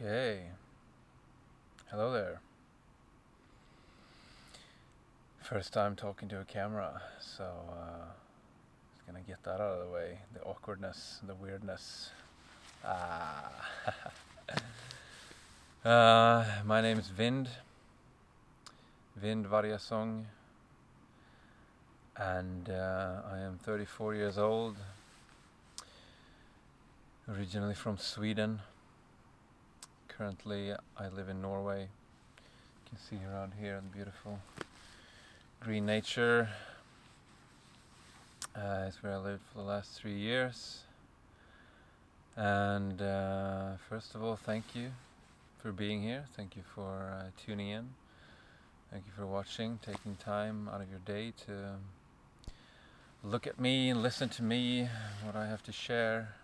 Okay, hello there. First time talking to a camera, so just gonna get that out of the way. The awkwardness, the weirdness. Ah. My name is Vind Vargasong, and I am 34 years old, originally from Sweden. Currently I live in Norway. You can see around here the beautiful green nature. It's where I lived for the last 3 years. And first of all, thank you for being here. Thank you for tuning in. Thank you for watching, taking time out of your day to look at me and listen to me, what I have to share.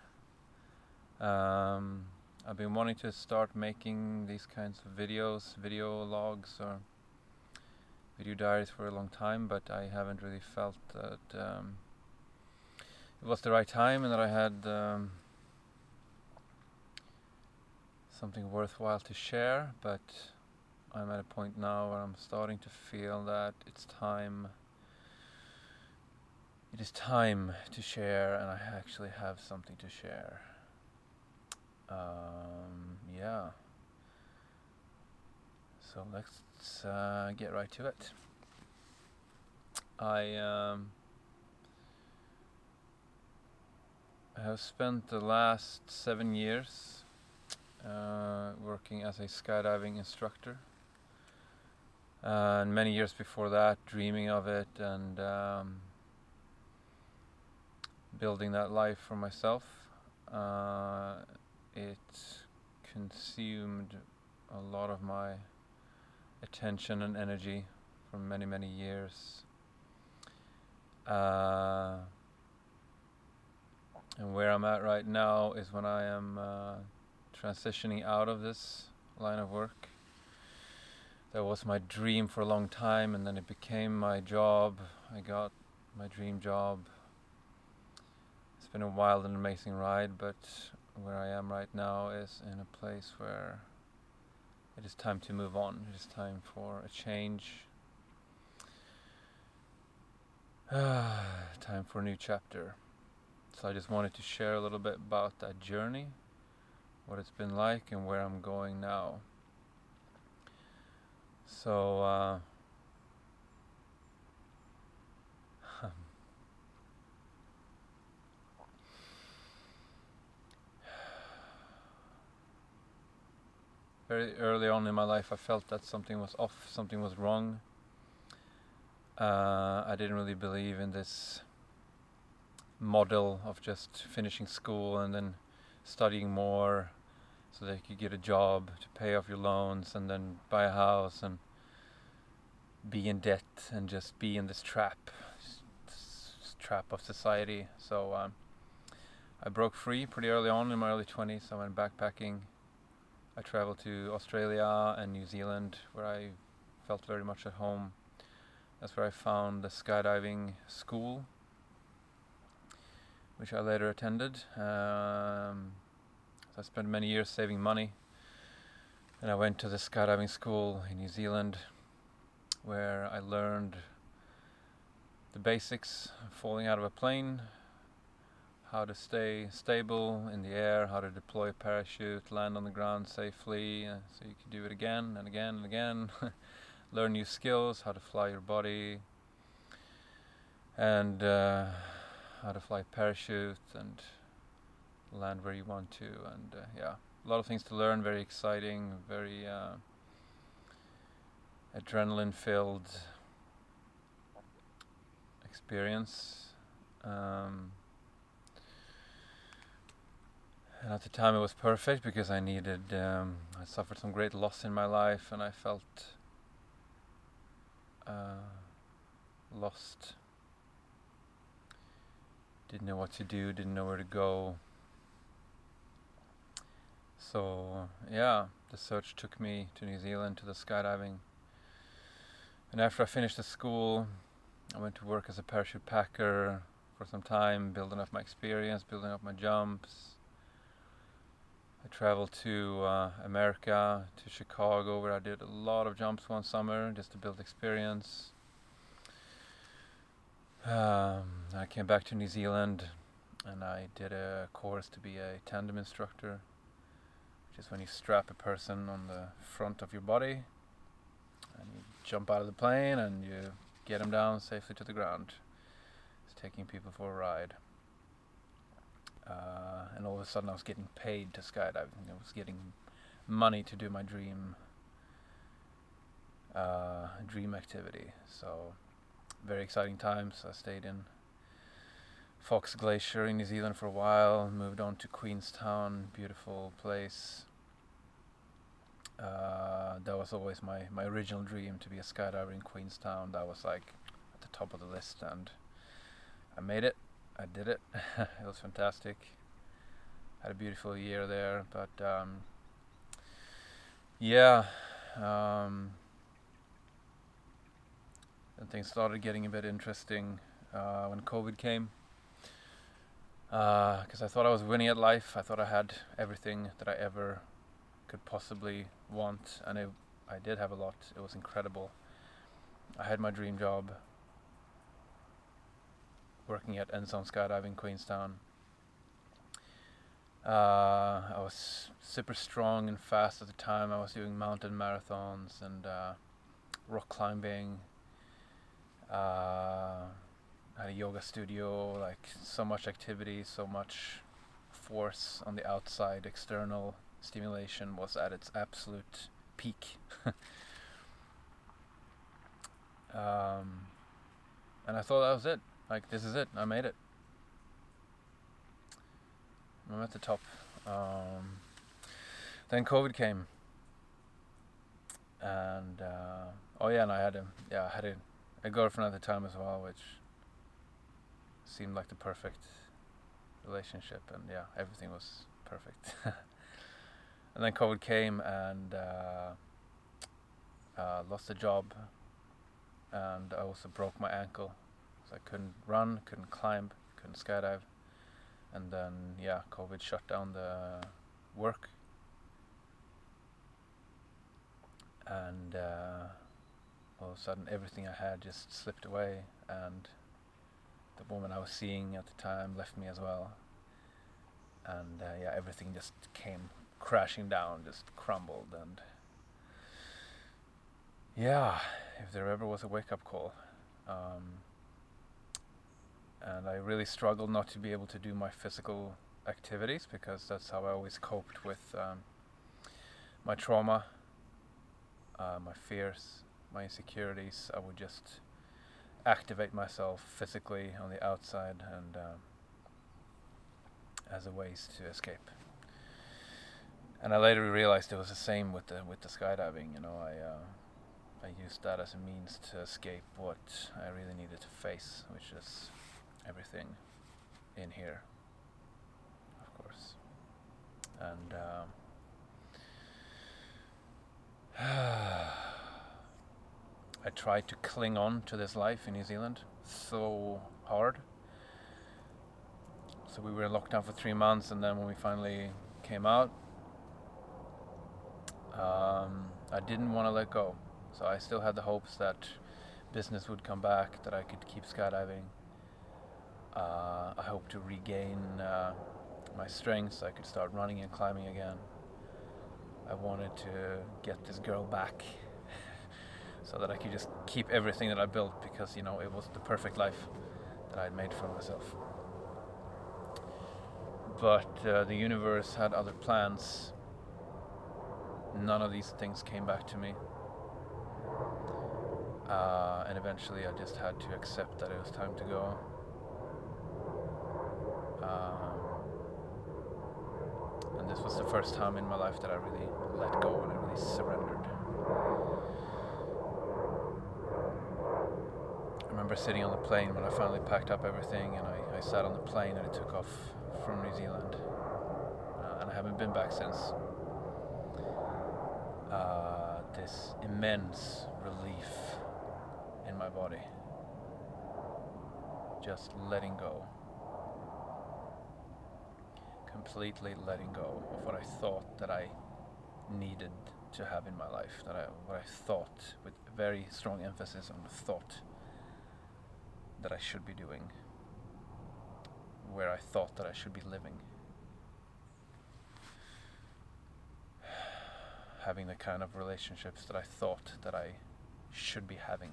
I've been wanting to start making these kinds of videos, video logs or video diaries for a long time, but I haven't really felt that it was the right time and that I had something worthwhile to share. But I'm at a point now where I'm starting to feel that it is time to share, and I actually have something to share. Yeah. So let's get right to it. I have spent the last 7 years working as a skydiving instructor, and many years before that dreaming of it and building that life for myself. It consumed a lot of my attention and energy for many years. And where I'm at right now is when I am transitioning out of this line of work. That was my dream for a long time, and then it became my job. I got my dream job. It's been a wild and amazing ride, but where I am right now is in a place where it is time to move on. It is time for a change. Time for a new chapter. So I just wanted to share a little bit about that journey, what it's been like, and where I'm going now. So very early on in my life I felt that something was off, something was wrong. I didn't really believe in this model of just finishing school and then studying more so that you could get a job to pay off your loans and then buy a house and be in debt and just be in this trap of society. So I broke free pretty early on in my early 20s. I went backpacking. I traveled to Australia and New Zealand, where I felt very much at home. That's where I found the skydiving school, which I later attended. So I spent many years saving money, and I went to the skydiving school in New Zealand, where I learned the basics of falling out of a plane, how to stay stable in the air, how to deploy a parachute, land on the ground safely, so you can do it again and again and again. Learn new skills, how to fly your body, and how to fly a parachute and land where you want to. And yeah, a lot of things to learn, very exciting, very adrenaline filled experience. And at the time it was perfect because I suffered some great loss in my life, and I felt lost. Didn't know what to do, didn't know where to go. So yeah, the search took me to New Zealand, to the skydiving. And after I finished the school, I went to work as a parachute packer for some time, building up my experience, building up my jumps. I traveled to America, to Chicago, where I did a lot of jumps one summer just to build experience. I came back to New Zealand and I did a course to be a tandem instructor, which is when you strap a person on the front of your body and you jump out of the plane and you get them down safely to the ground. It's taking people for a ride. And all of a sudden I was getting paid to skydive. I was getting money to do my dream activity. So very exciting times. I stayed in Fox Glacier in New Zealand for a while, moved on to Queenstown, beautiful place. That was always my original dream, to be a skydiver in Queenstown. That was like at the top of the list, and I made it. I did it. It was fantastic. Had a beautiful year there, but and things started getting a bit interesting when COVID came. Because I thought I was winning at life. I thought I had everything that I ever could possibly want, and I did have a lot. It was incredible. I had my dream job, working at End Zone Skydiving Queenstown. I was super strong and fast at the time. I was doing mountain marathons and rock climbing. I had a yoga studio, like so much activity, so much force on the outside. External stimulation was at its absolute peak. And I thought that was it. Like, this is it. I made it. I'm at the top. Then COVID came, and and I had a girlfriend at the time as well, which seemed like the perfect relationship, and everything was perfect. And then COVID came, and lost a job, and I also broke my ankle, so I couldn't run, couldn't climb, couldn't skydive. And then COVID shut down the work, and all of a sudden everything I had just slipped away, and the woman I was seeing at the time left me as well, and everything just came crashing down, just crumbled. And if there ever was a wake-up call. And I really struggled not to be able to do my physical activities, because that's how I always coped with my trauma, my fears, my insecurities. I would just activate myself physically on the outside, and as a ways to escape. And I later realized it was the same with the skydiving. I used that as a means to escape what I really needed to face, which is everything in here, of course. And I tried to cling on to this life in New Zealand so hard. So we were in lockdown for 3 months, and then when we finally came out, I didn't want to let go. So I still had the hopes that business would come back, that I could keep skydiving. I hoped to regain my strength so I could start running and climbing again. I wanted to get this girl back so that I could just keep everything that I built, because it was the perfect life that I had made for myself. But the universe had other plans. None of these things came back to me. And eventually I just had to accept that it was time to go. And this was the first time in my life that I really let go and I really surrendered. I remember sitting on the plane when I finally packed up everything, and I sat on the plane and it took off from New Zealand. And I haven't been back since. This immense relief in my body. Just letting go. completely letting go of what I thought that I needed to have in my life, what I thought, with very strong emphasis on the thought, that I should be doing, where I thought that I should be living. Having the kind of relationships that I thought that I should be having.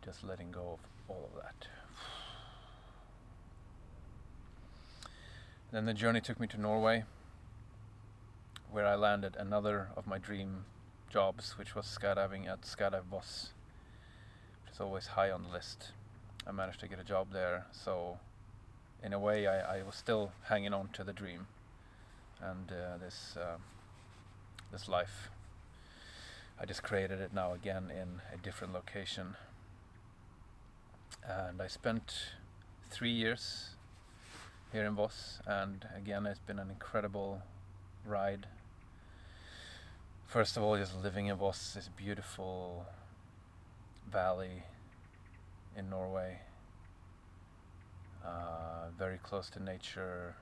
Just letting go of all of that. Then the journey took me to Norway, where I landed another of my dream jobs, which was skydiving at Skydive Voss, which is always high on the list. I managed to get a job there, so in a way I was still hanging on to the dream and this life. I just created it now again in a different location. And I spent 3 years here in Voss, and again it's been an incredible ride. First of all, just living in Voss, this beautiful valley in Norway, very close to nature,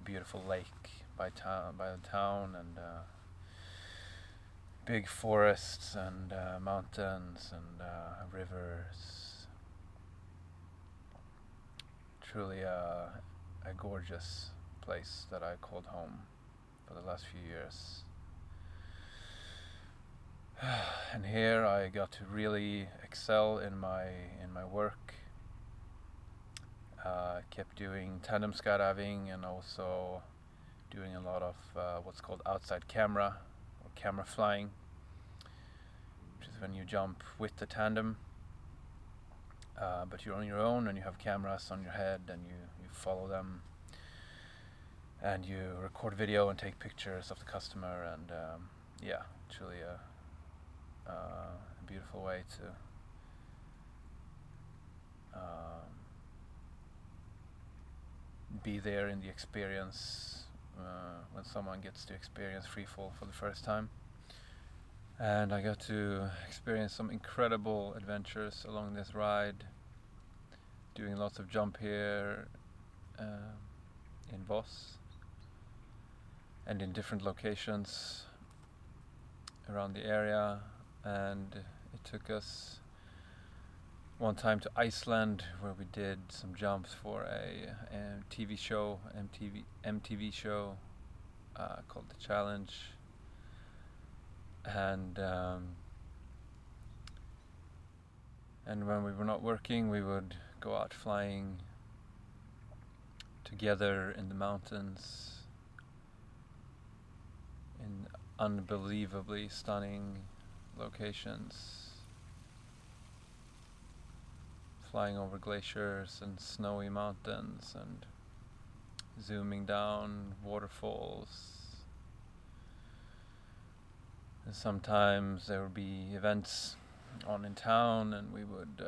beautiful lake by the town, and big forests and mountains and rivers. Truly a gorgeous place that I called home for the last few years. And here I got to really excel in my work. Kept doing tandem skydiving and also doing a lot of what's called outside camera or camera flying, which is when you jump with the tandem, but you're on your own and you have cameras on your head and you follow them and you record video and take pictures of the customer, and truly a beautiful way to be there in the experience when someone gets to experience freefall for the first time. And I got to experience some incredible adventures along this ride, doing lots of jump here in Voss and in different locations around the area. And it took us one time to Iceland, where we did some jumps for a TV show, MTV show called The Challenge. And when we were not working, we would go out flying together in the mountains in unbelievably stunning locations, flying over glaciers and snowy mountains and zooming down waterfalls. And sometimes there would be events on in town, and we would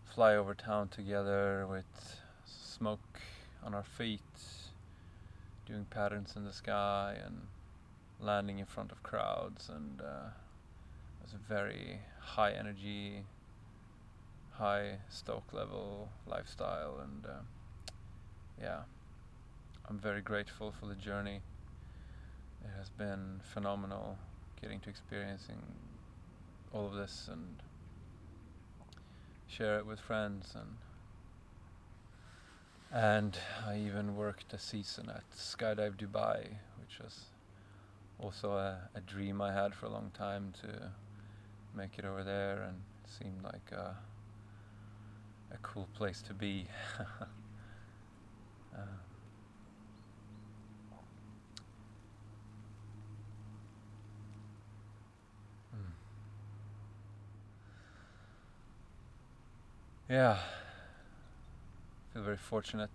fly over town together with smoke on our feet, doing patterns in the sky and landing in front of crowds. And it was a very high energy, high stoke level lifestyle. And I'm very grateful for the journey. It has been phenomenal getting to experiencing all of this and share it with friends. And I even worked a season at Skydive Dubai, which was also a dream I had for a long time, to make it over there, and it seemed like a cool place to be. Yeah, I feel very fortunate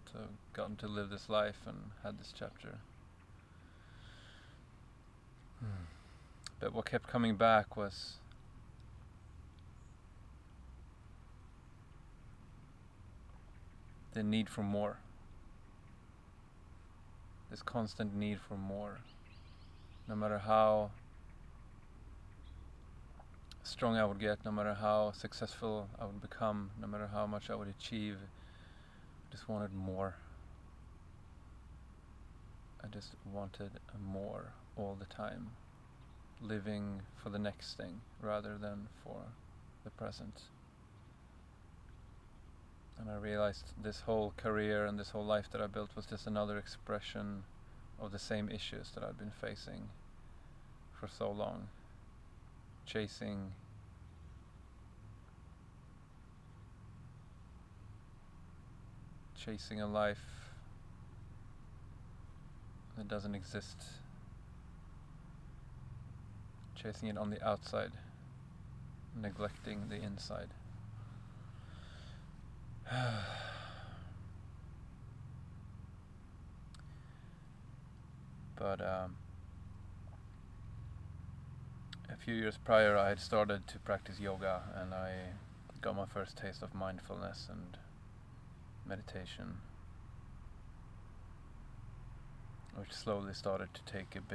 to have gotten to live this life and had this chapter. But what kept coming back was the need for more. This constant need for more. No matter how strong I would get, no matter how successful I would become, no matter how much I would achieve. I just wanted more. I just wanted more all the time, living for the next thing rather than for the present. And I realized this whole career and this whole life that I built was just another expression of the same issues that I'd been facing for so long. Chasing a life that doesn't exist. Chasing it on the outside, neglecting the inside. But a few years prior I had started to practice yoga, and I got my first taste of mindfulness and meditation, which slowly started to take up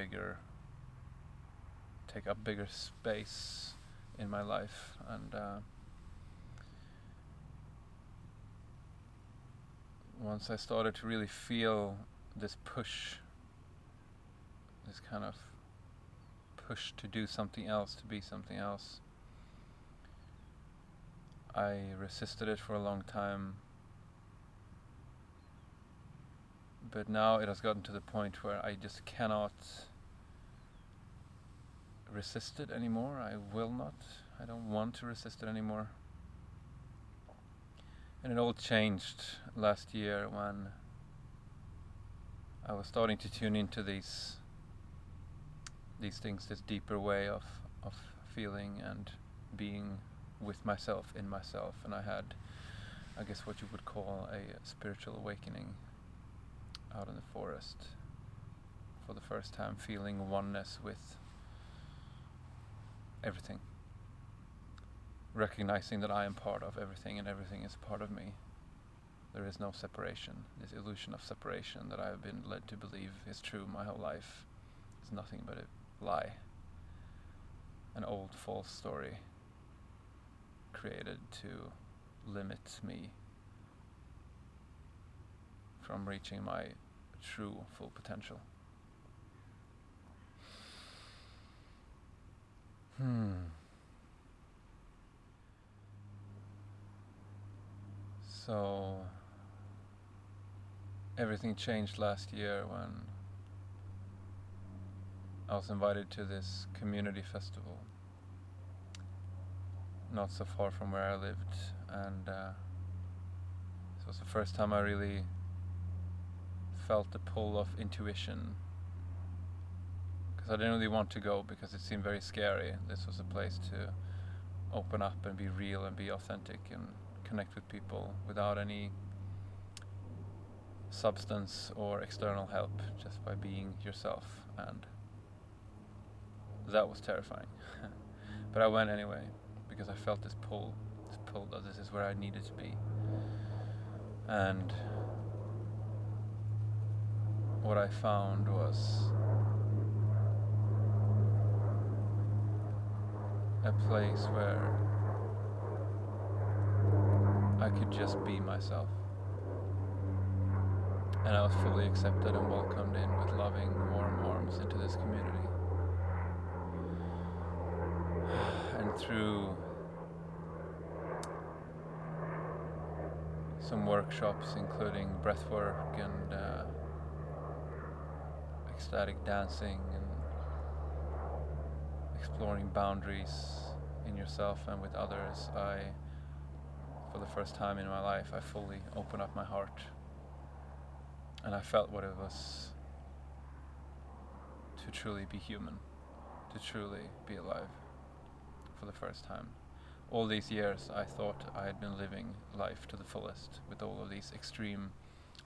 bigger space in my life. And once I started to really feel this push, this kind of push to do something else, to be something else, I resisted it for a long time. But now it has gotten to the point where I just cannot resist it anymore. I will not. I don't want to resist it anymore. And it all changed last year when I was starting to tune into these things, this deeper way of feeling and being with myself, in myself. And I had, I guess, what you would call a spiritual awakening out in the forest, for the first time feeling oneness with everything, recognizing that I am part of everything and everything is part of me. There is no separation. This illusion of separation that I have been led to believe is true my whole life is nothing but a lie, an old false story created to limit me from reaching my true full potential. So everything changed last year when I was invited to this community festival not so far from where I lived, and it was the first time I really felt the pull of intuition, because I didn't really want to go because it seemed very scary. This was a place to open up and be real and be authentic and connect with people without any substance or external help, just by being yourself, and that was terrifying. But I went anyway because I felt this pull that this is where I needed to be. And what I found was a place where I could just be myself, and I was fully accepted and welcomed in with loving, warm arms into this community. And through some workshops, including breathwork and ecstatic dancing and exploring boundaries in yourself and with others, for the first time in my life, I fully opened up my heart, and I felt what it was to truly be human, to truly be alive for the first time. All these years I thought I had been living life to the fullest with all of these extreme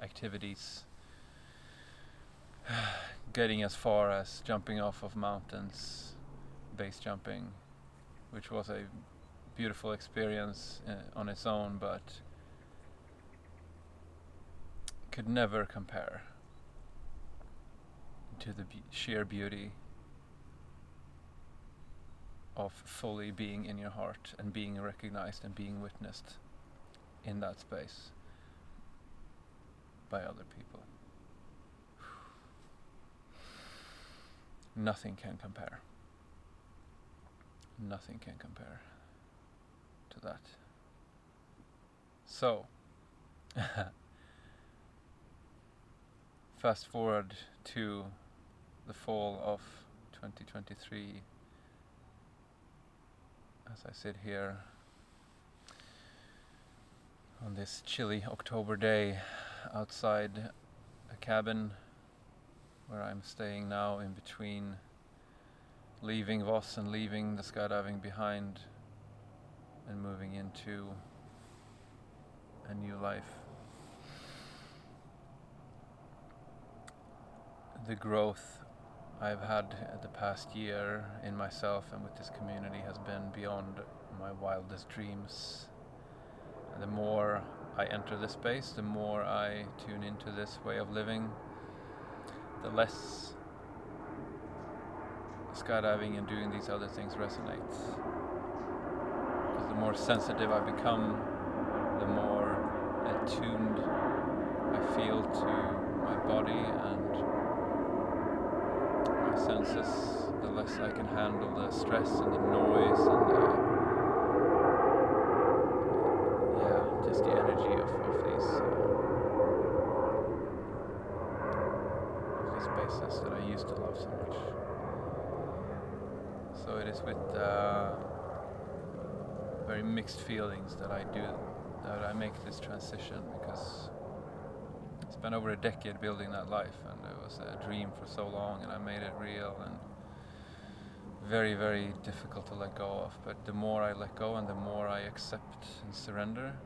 activities, getting as far as jumping off of mountains, base jumping, which was a beautiful experience on its own, but could never compare to the sheer beauty of fully being in your heart and being recognized and being witnessed in that space by other people. Nothing can compare. Nothing can compare to that. So, fast forward to the fall of 2023, as I sit here on this chilly October day outside a cabin where I'm staying now, in between leaving Voss and leaving the skydiving behind and moving into a new life. The growth I've had the past year in myself and with this community has been beyond my wildest dreams. And the more I enter this space, the more I tune into this way of living, the less skydiving and doing these other things resonates. Because the more sensitive I become, the more attuned I feel to my body and my senses, the less I can handle the stress and the noise and just the energy of these spaces that I used to love so much. So it is with very mixed feelings that I make this transition, because I spent over a decade building that life, and it was a dream for so long, and I made it real and very, very difficult to let go of. But the more I let go and the more I accept and surrender,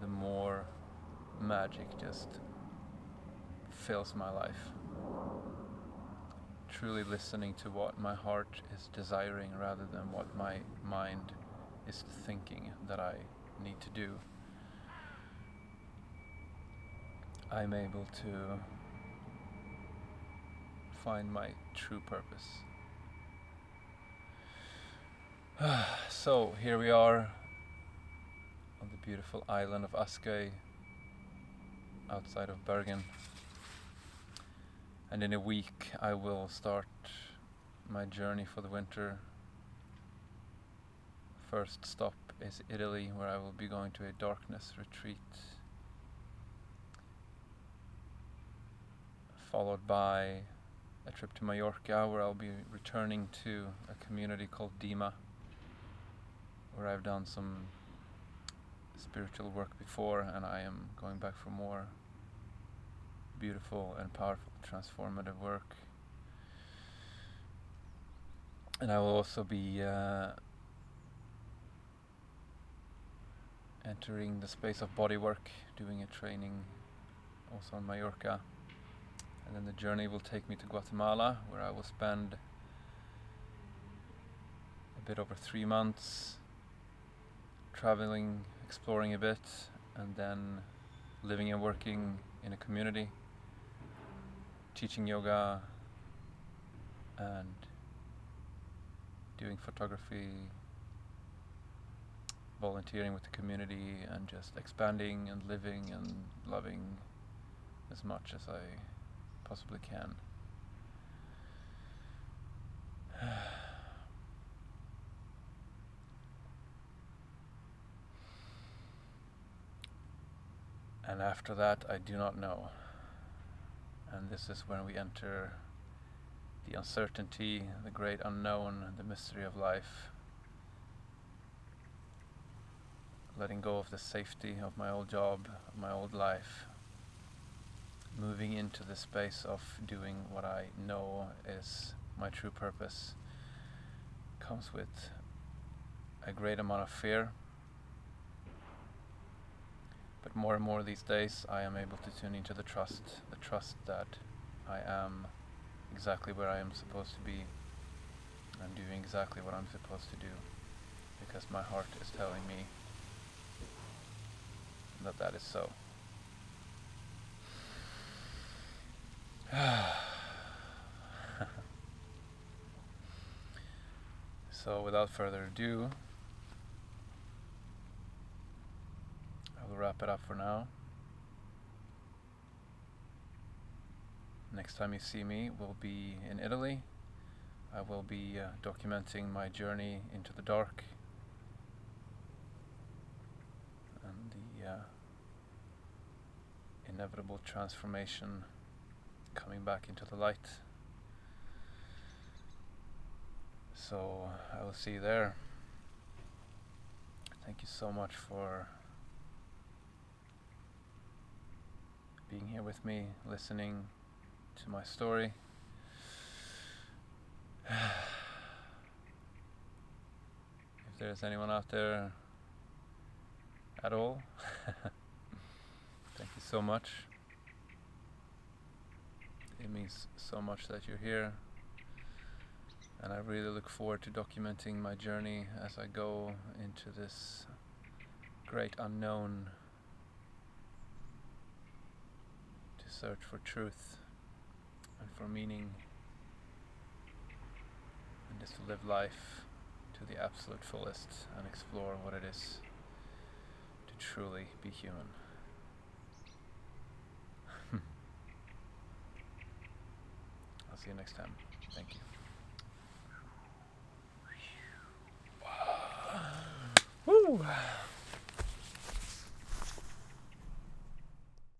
the more magic just fills my life. Truly listening to what my heart is desiring rather than what my mind is thinking that I need to do. I'm able to find my true purpose. So here we are on the beautiful island of Askøy outside of Bergen. And in a week I will start my journey for the winter. First stop is Italy, where I will be going to a darkness retreat, followed by a trip to Mallorca, where I'll be returning to a community called Dima, where I've done some spiritual work before, and I am going back for more beautiful and powerful transformative work. And I will also be entering the space of body work, doing a training also on Mallorca. And then the journey will take me to Guatemala, where I will spend a bit over 3 months traveling, exploring a bit, and then living and working in a community, teaching yoga and doing photography, volunteering with the community, and just expanding and living and loving as much as I possibly can. And after that, I do not know. And this is when we enter the uncertainty, the great unknown, the mystery of life. Letting go of the safety of my old job, of my old life. Moving into the space of doing what I know is my true purpose comes with a great amount of fear. But more and more these days I am able to tune into the trust that I am exactly where I am supposed to be and doing exactly what I'm supposed to do, because my heart is telling me that is so. So without further ado, I will wrap it up for now. Next time you see me will be in Italy. I will be documenting my journey into the dark and the inevitable transformation coming back into the light. So I will see you there. Thank you so much for being here with me, listening to my story. If there's anyone out there at all, thank you so much. It means so much that you're here, and I really look forward to documenting my journey as I go into this great unknown to search for truth and for meaning, and just to live life to the absolute fullest and explore what it is to truly be human. I'll see you next time. Thank you. Woo!